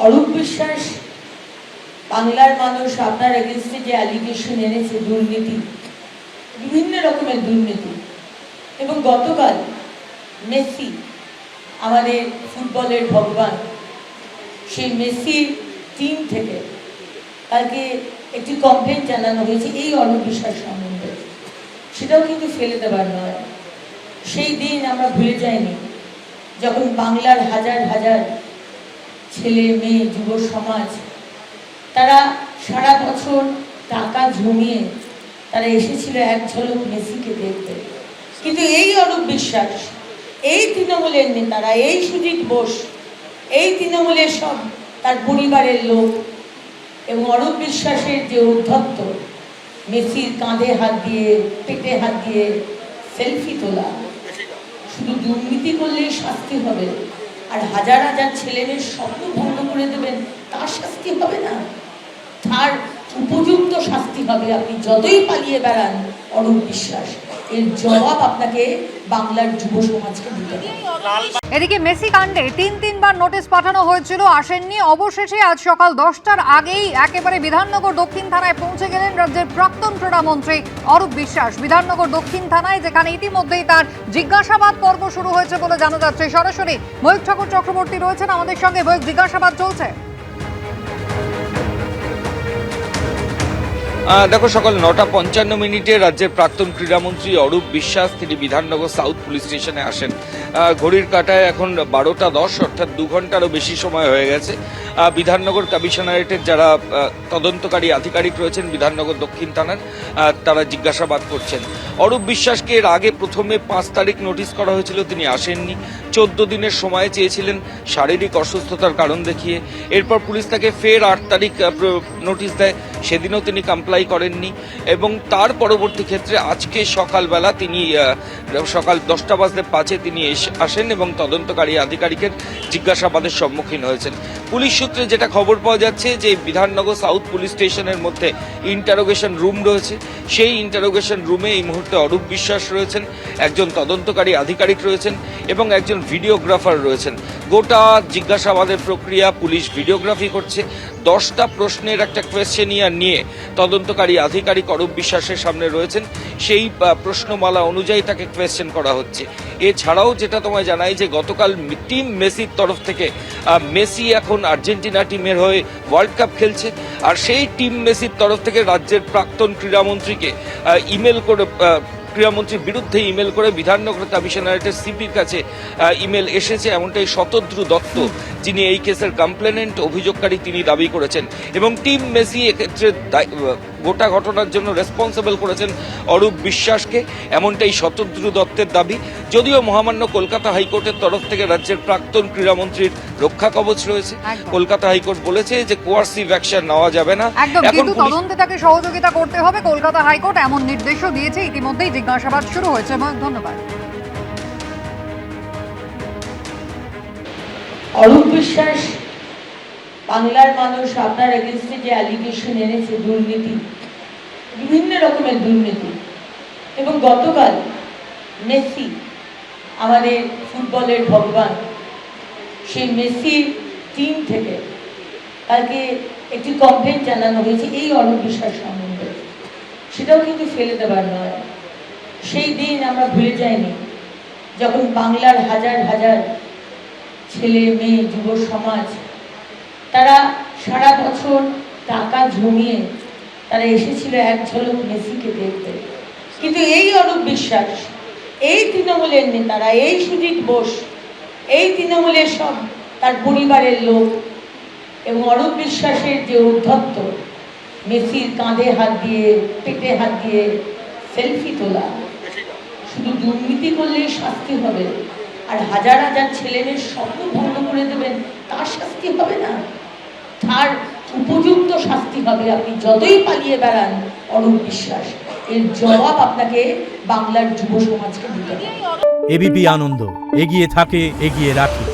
অরূপ বিশ্বাস বাংলার মানুষ আপনার এগেনস্টে যে অ্যালিগেশন এনেছে দুর্নীতি, বিভিন্ন রকমের দুর্নীতি, এবং গতকাল মেসি আমাদের ফুটবলের ভগবান, সেই মেসির টিম থেকে কালকে একটি কমপ্লেন জানানো হয়েছে এই অরূপ বিশ্বাস সম্বন্ধে। সেটাও কিন্তু ফেলে দেবার নয়। সেই দিন আমরা ভুলে যাইনি যখন বাংলার হাজার হাজার ছেলে মেয়ে যুব সমাজ তারা সারা বছর টাকা জমিয়ে তারা এসেছিল এক ঝলক মেসিকে দেখতে। কিন্তু এই অরূপ বিশ্বাস, এই তৃণমূলের নেতারা, এই সুজিত বোস, এই তৃণমূলের সব তার পরিবারের লোক এবং অরূপ বিশ্বাসের যে উদ্ধত্ত মেসির কাঁধে হাত দিয়ে পেটে হাত দিয়ে সেলফি তোলা, শুধু দুর্নীতি করলেই শাস্তি হবে আর হাজার হাজার ছেলেমেয়ের স্বপ্ন ভঙ্গ করে দেবেন তার শাস্তি হবে না, তার উপযুক্ত শাস্তি হবে। আপনি যতই পালিয়ে বেড়ান অরূপ বিশ্বাস, এর জবাব আপনাকে বাংলার যুব সমাজকে দিতে হবে। এদিকে মেসি কাণ্ডে তিনবার নোটিশ পাঠানো হয়েছিল, আসেননি। অবশেষে আজ সকাল 10টার আগেই একেবারে বিধাননগর দক্ষিণ থানায় পৌঁছে গেলেন রাজ্যের প্রাক্তন ক্রীড়ামন্ত্রী অরূপ বিশ্বাস। বিধাননগর দক্ষিণ থানায়, যেখানে ইতিমধ্যেই তার জিজ্ঞাসাবাদ পর্ব শুরু হয়েছে বলে জানা যাচ্ছে। সরাসরি ময়ূক ঠাকুর চক্রবর্তী রয়েছেন আমাদের সঙ্গে। ময়ূক, জিজ্ঞাসাবাদ চলছে। দেখো, সকাল 9:55 রাজ্যের প্রাক্তন ক্রীড়ামন্ত্রী অরূপ বিশ্বাস তিনি বিধাননগর সাউথ পুলিশ স্টেশনে আসেন। ঘড়ির কাঁটায় এখন 12:10, অর্থাৎ 2 ঘন্টারও বেশি সময় হয়ে গেছে। বিধাননগর কমিশনারেটের যারা তদন্তকারী আধিকারিক রয়েছেন বিধাননগর দক্ষিণ থানার, তারা জিজ্ঞাসাবাদ করছেন। অরূপ বিশ্বাসকে এর আগে প্রথমে 5 তারিখ নোটিশ করা হয়েছিল, তিনি আসেননি। 14 দিনের সময় চেয়েছিলেন শারীরিক অসুস্থতার কারণ দেখিয়ে। এরপর পুলিশ তাকে ফের 8 তারিখ নোটিশ দেয়, সেদিনও তিনি কমপ্লাই করেননি। এবং তার পরবর্তী ক্ষেত্রে আজকে সকালবেলা তিনি সকাল 10:05 তিনি আসেন এবং তদন্তকারী আধিকারিকের জিজ্ঞাসাবাদের সম্মুখীন হয়েছেন। পুলিশ সূত্রে যেটা খবর পাওয়া যাচ্ছে যে বিধাননগর সাউথ পুলিশ স্টেশনের মধ্যে ইন্টারোগেশন রুম রয়েছে। সেই ইন্টারোগেশন রুমে এই মুহূর্তে অরূপ বিশ্বাস রয়েছেন, একজন তদন্তকারী আধিকারিক রয়েছেন এবং একজন ভিডিওগ্রাফার রয়েছেন। গোটা জিজ্ঞাসাবাদের প্রক্রিয়া পুলিশ ভিডিওগ্রাফি করছে। 10টা প্রশ্নের একটা কোয়েশ্চেনিয়ার নিয়ে তদন্তকারী আধিকারিক অরূপ বিশ্বাসের সামনে রয়েছেন। সেই প্রশ্নমালা অনুযায়ী তাকে কোয়েশ্চেন করা হচ্ছে। এছাড়াও যেটা তোমায় জানাই যে গতকাল টিম মেসির তরফ থেকে, মেসি এখন আর্জেন্টিনা টিমের হয়ে ওয়ার্ল্ড কাপ খেলছে, আর সেই টিম মেসির তরফ থেকে রাজ্যের প্রাক্তন ক্রীড়ামন্ত্রীকে ইমেল করে, ক্রীড়ামন্ত্রীর বিরুদ্ধে ইমেল করে বিধাননগর কমিশনারেটের সিপির কাছে ইমেল এসেছে, এমনটাই শতদ্রু দত্ত, যিনি এই কেসের কমপ্লেনেন্ট অভিযোগকারী, তিনি দাবি করেছেন। এবং টিম মেসি এক্ষেত্রে গোটা ঘটনার জন্য রেসপন্সিবল করেছেন অরূপ বিশ্বাসকে, এমনটাই শতদ্রু দত্তের দাবি। যদিও মহামান্য কলকাতা হাইকোর্টের তরফ থেকে রাজ্যের প্রাক্তন ক্রীড়ামন্ত্রীর রক্ষা কবচ রয়েছে। কলকাতা হাইকোর্ট বলেছে যে কোয়ার্সিভ অ্যাকশন নেওয়া যাবে না, কিন্তু তদন্তে তাকে সহযোগিতা করতে হবে। কলকাতা হাইকোর্ট এমন নির্দেশও দিয়েছে। ইতিমধ্যেই জিজ্ঞাসাবাদ শুরু হয়েছে। ধন্যবাদ। অরূপ বিশ্বাস বাংলার মানুষ আপনার এগেনস্টে যে অ্যালিগেশন এনেছে দুর্নীতি, বিভিন্ন রকমের দুর্নীতি, এবং গতকাল মেসি আমাদের ফুটবলের ভগবান, সেই মেসির টিম থেকে কালকে একটি কমপ্লেন জানানো হয়েছে এই অরূপ বিশ্বাস সম্বন্ধে। সেটাও কিন্তু ফেলে দেবার নয়। সেই দিন আমরা ভুলে যাইনি যখন বাংলার হাজার হাজার ছেলে মেয়ে যুব সমাজ তারা সারা বছর টাকা জমিয়ে তারা এসেছিল এক ঝলক মেসিকে দেখতে। কিন্তু এই অরূপ বিশ্বাস, এই তৃণমূলের নেতারা, এই সুজিত বোস, এই তৃণমূলের সব তার পরিবারের লোক এবং অরূপ বিশ্বাসের যে উদ্ধত্ত মেসির কাঁধে হাত দিয়ে পেটে হাত দিয়ে সেলফি তোলা, শুধু দুর্নীতি করলেই শাস্তি হবে আর হাজার হাজার ছেলেমেয়ের স্বপ্ন ভঙ্গ করে দেবেন তার শাস্তি হবে না, তার উপযুক্ত শাস্তি হবে। আপনি যতই পালিয়ে বেড়ান অরূপ বিশ্বাস, এর জবাব আপনাকে বাংলার যুব সমাজকে দিতে হবে। এবিপি আনন্দ, এগিয়ে থাকে, এগিয়ে রাখে।